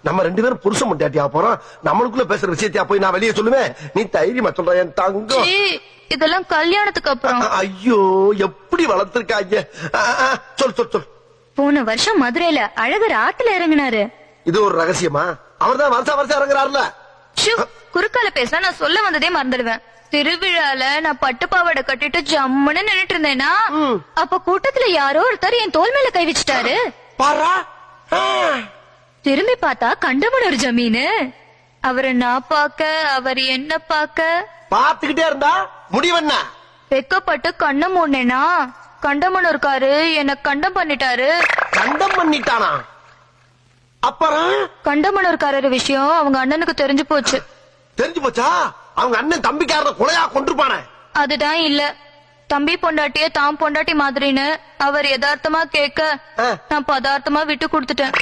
நம்ம 2 பேரும் புருஷன் முட்டாட்டியா போறோம். நம்மளுக்குள்ள பேசுற விஷயத்தையா போய் நான் வெளியே சொல்லுவேன்? நீ தைரியமா சொல்ற என் தங்கம். இதெல்லாம் கல்யாணத்துக்கு அப்புறம். ஐயோ எப்படி வளர்த்திருக்காங்க. சொல். போன வருஷம் மதுரையில அழகர் ஆத்துல இறங்கினாரு. இது ஒரு ரகசியமா? அவர்தான் வருஷம் இறங்குறாருல. குறுக்கால பேச நான் சொல்ல வந்ததே மறந்துடுவேன். திருவிழால நான் பட்டு பாவாடை கட்டிட்டு ஜம்முன்னு நின்னுட்டு இருந்தேனா, அப்ப கூட்டத்துல யாரோ ஒருத்தர் என் தோல் மேல கை வச்சுட்டாரு. திரும்பி பார்த்தா கண்டமனூர் ஜமீனு. அவரை நான் பாக்க, அவர் என்ன பாக்க பாத்துக்கிட்டே இருந்தா முடிவென்ன? வெக்கப்பட்டு கண்ண மூடனேனா, கண்டமனூர்காரு என்ன கண்டம் பண்ணிட்டாரு. கண்டம் பண்ணிட்டானா? அப்புறம் கண்டமனூர்காரர் விஷயம் அவங்க அண்ணனுக்கு தெரிஞ்சு போச்சு. தெரிஞ்சு போச்சா? அவங்க அண்ணன் தம்பிக்காரன கொலையா கொண்டிருப்பானே. அதுதான் இல்ல, தம்பி பொண்டாட்டிய தாம் பொண்டாட்டி மாதிரின்னு அவர் யதார்த்தமா கேட்க நான் பதார்த்தமா விட்டு கொடுத்துட்டேன்.